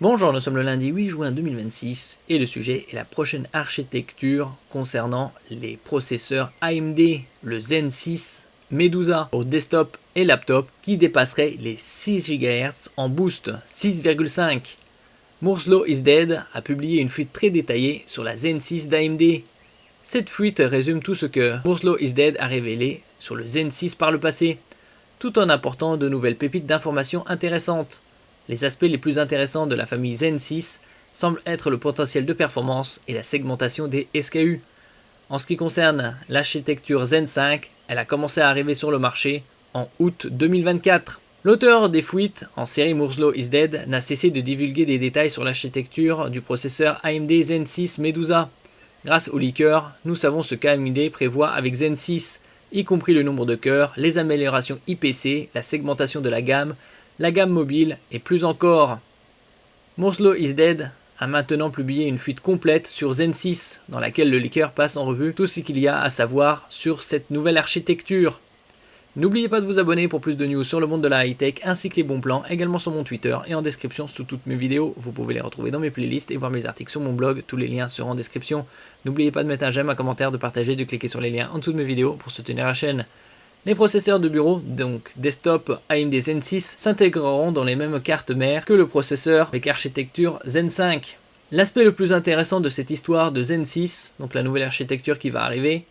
Bonjour, nous sommes le lundi 8 juin 2026 et le sujet est la prochaine architecture concernant les processeurs AMD, le Zen 6 Medusa pour desktop et laptop qui dépasserait les 6 GHz en boost 6,5. Moore's Law is Dead a publié une fuite très détaillée sur la Zen 6 d'AMD. Cette fuite résume tout ce que Moore's Law is Dead a révélé sur le Zen 6 par le passé, tout en apportant de nouvelles pépites d'informations intéressantes. Les aspects les plus intéressants de la famille Zen 6 semblent être le potentiel de performance et la segmentation des SKU. En ce qui concerne l'architecture Zen 5, elle a commencé à arriver sur le marché en août 2024. L'auteur des fuites en série Moore's Law is Dead n'a cessé de divulguer des détails sur l'architecture du processeur AMD Zen 6 Medusa. Grâce au leaker, nous savons ce qu'AMD prévoit avec Zen 6, y compris le nombre de cœurs, les améliorations IPC, la segmentation de la gamme mobile et plus encore. Moore's Law is Dead a maintenant publié une fuite complète sur Zen 6 dans laquelle le leaker passe en revue tout ce qu'il y a à savoir sur cette nouvelle architecture. N'oubliez pas de vous abonner pour plus de news sur le monde de la high-tech ainsi que les bons plans, également sur mon Twitter et en description sous toutes mes vidéos. Vous pouvez les retrouver dans mes playlists et voir mes articles sur mon blog, tous les liens seront en description. N'oubliez pas de mettre un j'aime, un commentaire, de partager, de cliquer sur les liens en dessous de mes vidéos pour soutenir la chaîne. Les processeurs de bureau, donc desktop AMD Zen 6, s'intégreront dans les mêmes cartes mères que le processeur avec architecture Zen 5. L'aspect le plus intéressant de cette histoire de Zen 6, donc la nouvelle architecture qui va arriver,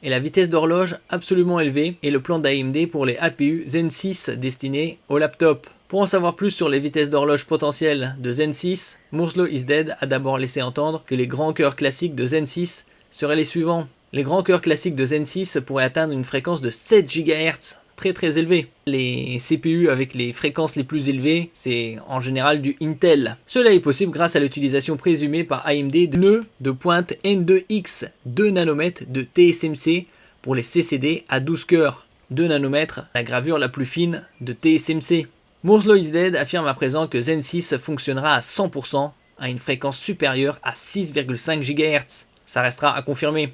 est la vitesse d'horloge absolument élevée et le plan d'AMD pour les APU Zen 6 destinés au laptop. Pour en savoir plus sur les vitesses d'horloge potentielles de Zen 6, Moore's Law is Dead a d'abord laissé entendre que les grands cœurs classiques de Zen 6 seraient les suivants. Les grands cœurs classiques de Zen 6 pourraient atteindre une fréquence de 7 GHz, très élevée. Les CPU avec les fréquences les plus élevées, c'est en général du Intel. Cela est possible grâce à l'utilisation présumée par AMD de nœuds de pointe N2X 2 nanomètres de TSMC pour les CCD à 12 cœurs. 2 nanomètres, la gravure la plus fine de TSMC. Moore's Law is Dead affirme à présent que Zen 6 fonctionnera à 100% à une fréquence supérieure à 6,5 GHz. Ça restera à confirmer.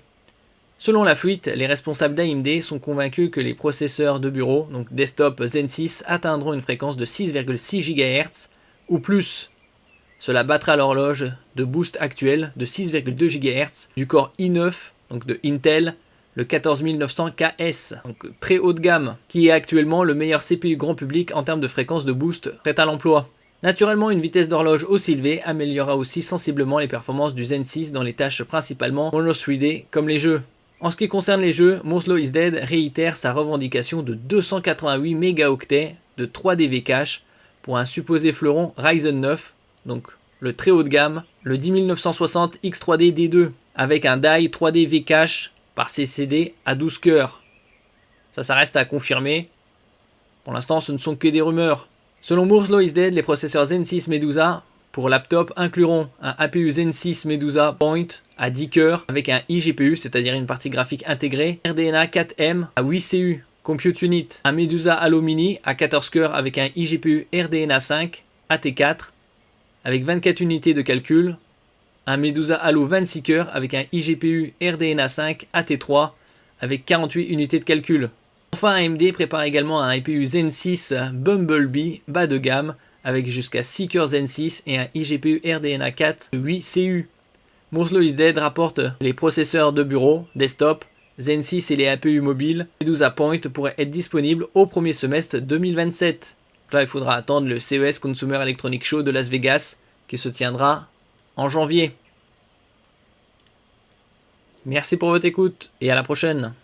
Selon la fuite, les responsables d'AMD sont convaincus que les processeurs de bureau, donc desktop Zen 6, atteindront une fréquence de 6,6 GHz ou plus. Cela battra l'horloge de boost actuelle de 6,2 GHz du Core i9, donc de Intel, le 14900KS, donc très haut de gamme, qui est actuellement le meilleur CPU grand public en termes de fréquence de boost prêt à l'emploi. Naturellement, une vitesse d'horloge aussi élevée améliorera aussi sensiblement les performances du Zen 6 dans les tâches principalement mono 3D comme les jeux. En ce qui concerne les jeux, Moore's Law is Dead réitère sa revendication de 288 mégaoctets de 3D V-Cache pour un supposé fleuron Ryzen 9, donc le très haut de gamme, le 10960 X3D D2, avec un die 3D V-Cache par CCD à 12 cœurs. Ça reste à confirmer. Pour l'instant, ce ne sont que des rumeurs. Selon Moore's Law is Dead, les processeurs Zen 6 Medusa pour laptop incluront un APU Zen 6 Medusa Point à 10 cœurs avec un iGPU, c'est-à-dire une partie graphique intégrée, RDNA 4M à 8 CU, Compute Unit, un Medusa Halo Mini à 14 cœurs avec un iGPU RDNA 5 AT4 avec 24 unités de calcul, un Medusa Halo 26 cœurs avec un iGPU RDNA 5 AT3 avec 48 unités de calcul. Enfin, AMD prépare également un APU Zen 6 Bumblebee bas de gamme avec jusqu'à 6 cœurs Zen 6 et un iGPU RDNA 4 de 8 CU. Moore's Law is Dead rapporte les processeurs de bureau, desktop, Zen 6 et les APU mobiles. Medusa Point pourraient être disponibles au premier semestre 2027. Là, il faudra attendre le CES Consumer Electronics Show de Las Vegas qui se tiendra en janvier. Merci pour votre écoute et à la prochaine.